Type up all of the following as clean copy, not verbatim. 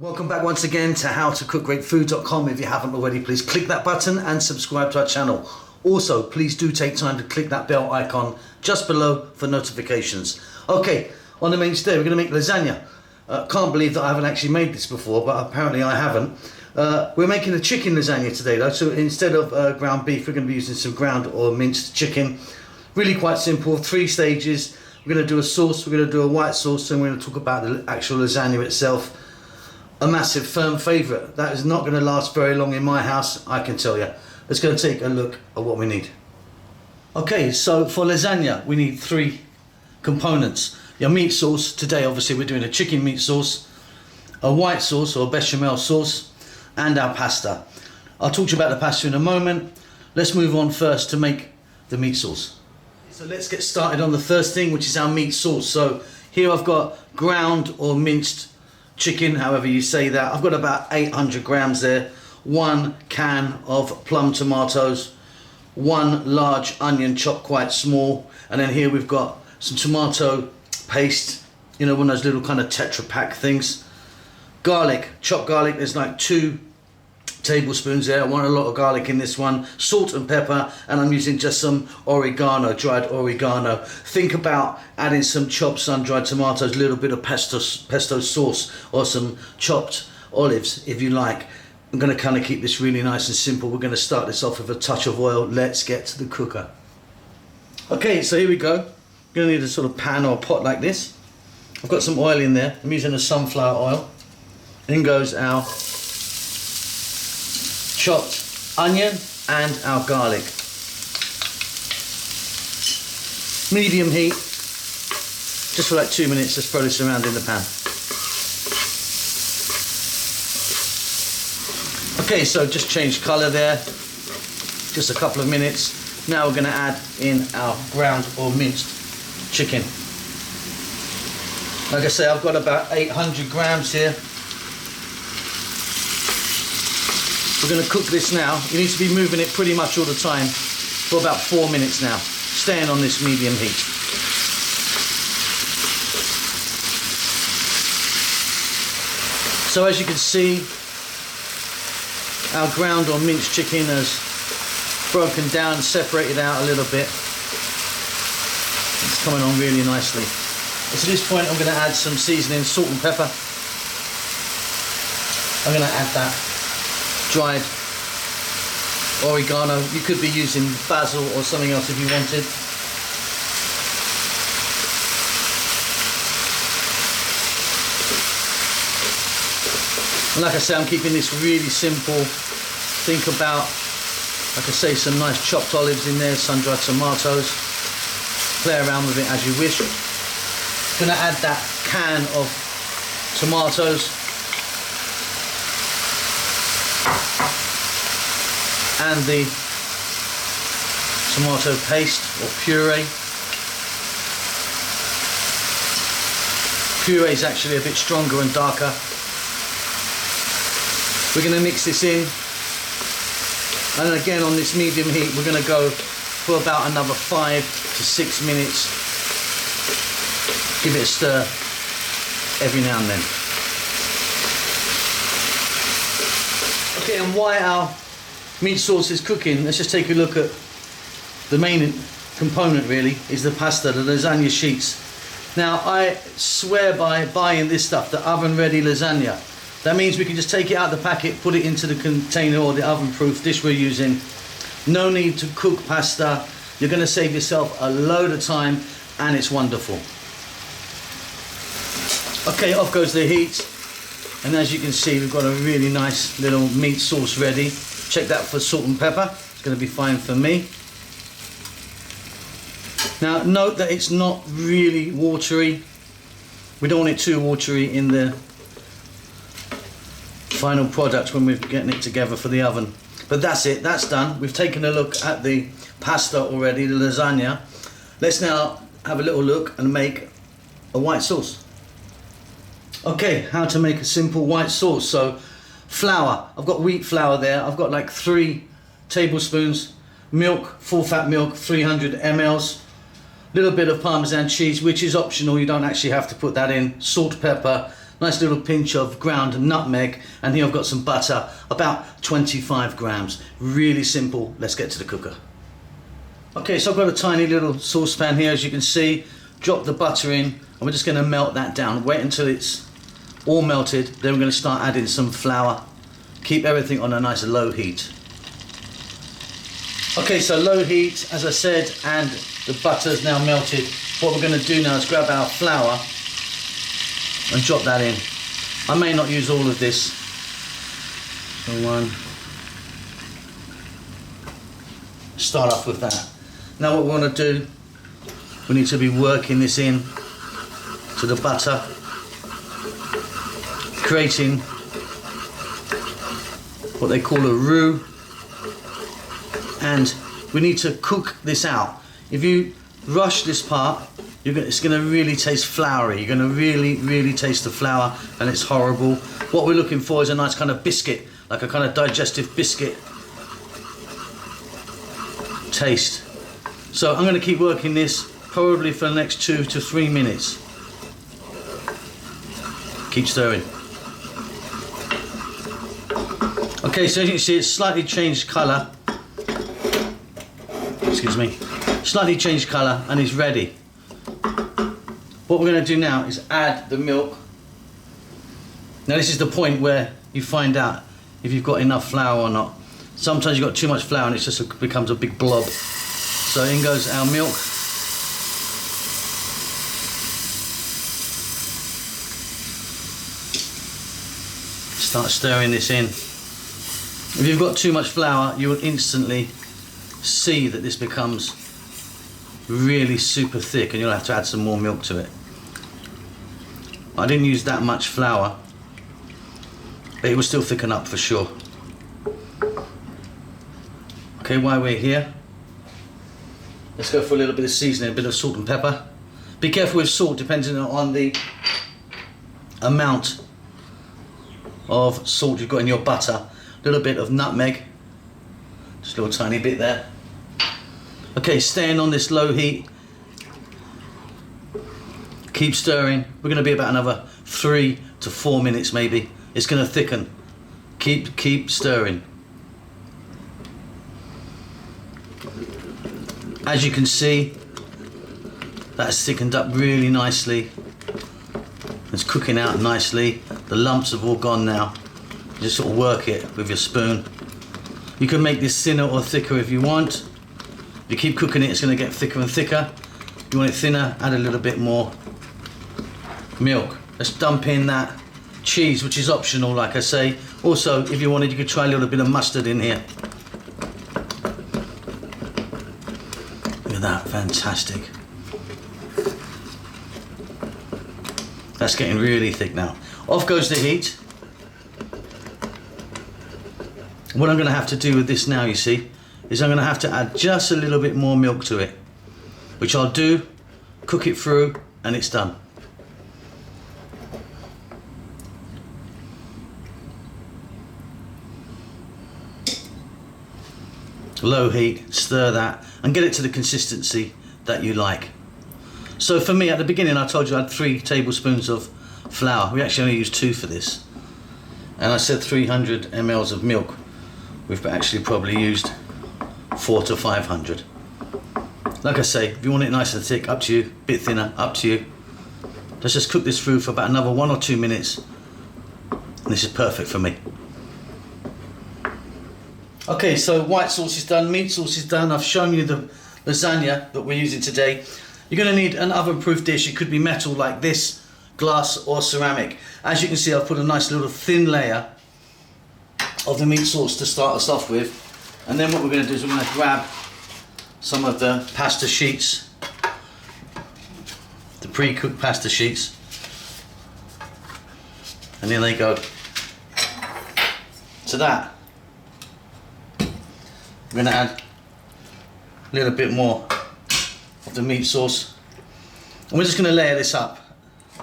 Welcome back once again to howtocookgreatfood.com. If you haven't already, please click that button and subscribe to our channel. Also, please do take time to click that bell icon just below for notifications. Okay, on the main today, we're going to make lasagna. Can't believe that I haven't actually made this before, but apparently I haven't. We're making a chicken lasagna today though, so instead of ground beef, we're going to be using some ground or minced chicken. Really quite simple, 3 stages. We're going to do a sauce, we're going to do a white sauce, and we're going to talk about the actual lasagna itself. A massive firm favourite. That is not going to last very long in my house, I can tell you. Let's go take a look at what we need. Okay, so for lasagna we need 3 components. Your meat sauce, today obviously we're doing a chicken meat sauce, a white sauce or bechamel sauce, and our pasta. I'll talk to you about the pasta in a moment. Let's move on first to make the meat sauce. So let's get started on the first thing, which is our meat sauce. So here I've got ground or minced chicken, however you say that. I've got about 800 grams there, 1 can of plum tomatoes, 1 large onion chopped quite small, and then here we've got some tomato paste, you know, one of those little kind of Tetra Pak things. Garlic, chopped garlic, there's like 2 tablespoons there. I want a lot of garlic in this one. Salt and pepper, and I'm using just some oregano, dried oregano. Think about adding some chopped sun-dried tomatoes, a little bit of pesto sauce, or some chopped olives if you like. I'm going to kind of keep this really nice and simple. We're going to start this off with a touch of oil. Let's get to the cooker. Okay, so here we go. I'm going to need a sort of pan or pot like this. I've got some oil in there. I'm using a sunflower oil. In goes our chopped onion and our garlic. Medium heat, just for like 2 minutes. Let's throw this around in the pan. Okay, so just changed colour there, just a couple of minutes. Now we're going to add in our ground or minced chicken. Like I say, I've got about 800 grams here. We're going to cook this now. You need to be moving it pretty much all the time for about 4 minutes now, staying on this medium heat. So as you can see, our ground or minced chicken has broken down, separated out a little bit. It's coming on really nicely. So at this point I'm going to add some seasoning, salt and pepper. I'm going to add that dried oregano. You could be using basil or something else if you wanted. And like I say, I'm keeping this really simple. Think about, like I say, some nice chopped olives in there, sun-dried tomatoes. Play around with it as you wish. Gonna add that can of tomatoes and the tomato paste or puree. Puree is actually a bit stronger and darker. We're going to mix this in, and again on this medium heat we're going to go for about another 5 to 6 minutes. Give it a stir every now and then. Okay, and while our meat sauce is cooking, let's just take a look at the main component really, is the pasta, the lasagna sheets. Now I swear by buying this stuff, the oven ready lasagna. That means we can just take it out of the packet, put it into the container or the oven proof dish we're using. No need to cook pasta. You're going to save yourself a load of time, and it's wonderful. Okay, off goes the heat, and as you can see we've got a really nice little meat sauce ready. Check that for salt and pepper. It's going to be fine for me. Now note that it's not really watery. We don't want it too watery in the final product when we're getting it together for the oven. But that's it, that's done. We've taken a look at the pasta already, the lasagna. Let's now have a little look and make a white sauce. Okay, how to make a simple white sauce. So flour, I've got wheat flour there. I've got like 3 tablespoons. Milk, full fat milk, 300 mLs. Little bit of Parmesan cheese, which is optional, you don't actually have to put that in. Salt, pepper, nice little pinch of ground nutmeg, and here I've got some butter, about 25 grams. Really simple. Let's get to the cooker. Okay, so I've got a tiny little saucepan here, as you can see. Drop the butter in, and we're just going to melt that down. Wait until it's all melted, then we're going to start adding some flour. Keep everything on a nice low heat. Okay, so low heat, as I said, and the butter's now melted. What we're going to do now is grab our flour and drop that in. I may not use all of this. So one. Start off with that. Now what we want to do, we need to be working this in to the butter, creating what they call a roux, and we need to cook this out. If you rush this part, it's going to really taste floury. You're going to really taste the flour, and it's horrible. What we're looking for is a nice kind of biscuit, like a kind of digestive biscuit taste. So I'm going to keep working this probably for the next 2 to 3 minutes. Keep stirring. Okay, so as you can see, it's slightly changed colour. Excuse me. Slightly changed colour and is ready. What we're going to do now is add the milk. Now this is the point where you find out if you've got enough flour or not. Sometimes you've got too much flour and it just becomes a big blob. So in goes our milk. Start stirring this in. If you've got too much flour, you will instantly see that this becomes really super thick, and you'll have to add some more milk to it. I didn't use that much flour, but it will still thicken up for sure. Okay, while we're here, let's go for a little bit of seasoning, a bit of salt and pepper. Be careful with salt, depending on the amount of salt you've got in your butter. A little bit of nutmeg, just a little tiny bit there. Okay, staying on this low heat. Keep stirring. We're going to be about another 3 to 4 minutes maybe. It's going to thicken. Keep stirring. As you can see, that's thickened up really nicely. It's cooking out nicely. The lumps have all gone now. You just sort of work it with your spoon. You can make this thinner or thicker if you want. If you keep cooking it, it's going to get thicker and thicker. If you want it thinner, add a little bit more milk. Let's dump in that cheese, which is optional, like I say. Also, if you wanted, you could try a little bit of mustard in here. Look at that, fantastic. That's getting really thick now. Off goes the heat. What I'm going to have to do with this now, you see, is I'm going to have to add just a little bit more milk to it, which I'll do, cook it through, and it's done. Low heat, stir that, and get it to the consistency that you like. So for me, at the beginning, I told you I had 3 tablespoons of flour. We actually only used 2 for this. And I said 300 ml of milk. We've actually probably used 400 to 500. Like I say, if you want it nice and thick, up to you. Bit thinner, up to you. Let's just cook this through for about another 1 or 2 minutes. And this is perfect for me. Okay, so white sauce is done, meat sauce is done. I've shown you the lasagna that we're using today. You're going to need an oven-proof dish. It could be metal like this, glass or ceramic. As you can see, I've put a nice little thin layer of the meat sauce to start us off with. And then what we're going to do is we're going to grab some of the pasta sheets, the pre-cooked pasta sheets. And here they go. To that, we're going to add a little bit more of the meat sauce, and we're just going to layer this up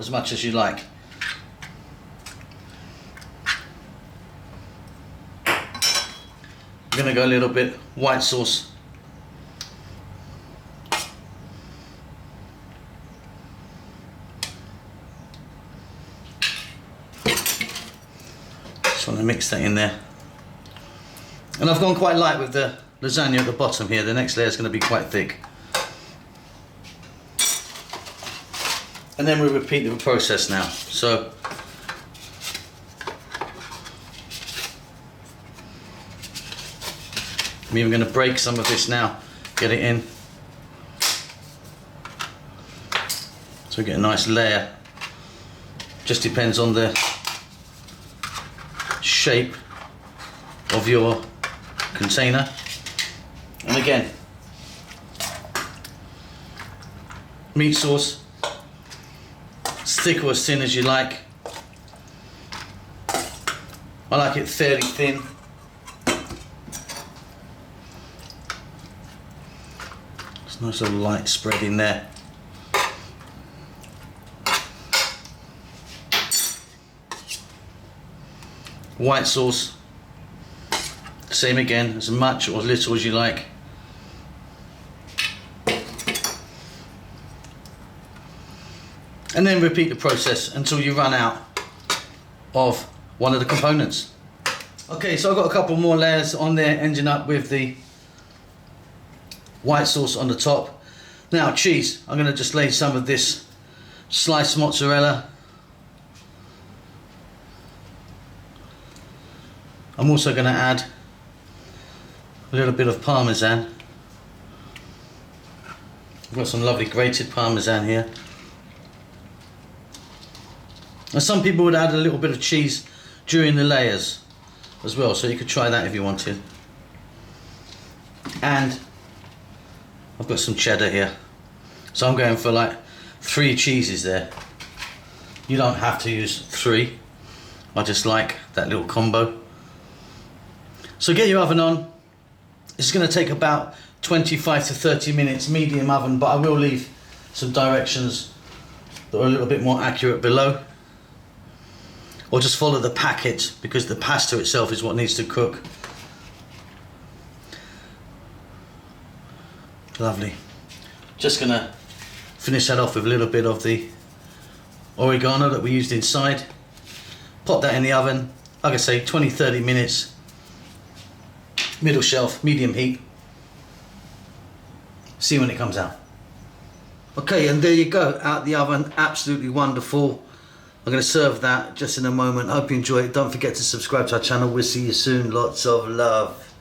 as much as you like. We're going to go a little bit white sauce, gonna mix that in there. And I've gone quite light with the lasagna at the bottom here. The next layer is gonna be quite thick. And then we repeat the process now. So I'm even going to break some of this now, get it in. So we get a nice layer. Just depends on the shape of your container. And again, meat sauce, as thick or as thin as you like. I like it fairly thin. It's a nice little light spread in there. White sauce, same again, as much or as little as you like. And then repeat the process until you run out of one of the components. Okay, so I've got a couple more layers on there, ending up with the white sauce on the top. Now cheese, I'm going to just lay some of this sliced mozzarella. I'm also going to add a little bit of parmesan. I've got some lovely grated parmesan here. And some people would add a little bit of cheese during the layers as well, so you could try that if you wanted. And I've got some cheddar here, so I'm going for like 3 cheeses there. You don't have to use 3. I just like that little combo. So get your oven on. It's going to take about 25 to 30 minutes, medium oven, but I will leave some directions that are a little bit more accurate below. Or just follow the packet, because the pasta itself is what needs to cook. Lovely. Just gonna finish that off with a little bit of the oregano that we used inside. Pop that in the oven, like I say, 20-30 minutes. Middle shelf, medium heat. See when it comes out. Okay, and there you go, out the oven, absolutely wonderful. I'm going to serve that just in a moment. I hope you enjoy it. Don't forget to subscribe to our channel. We'll see you soon. Lots of love.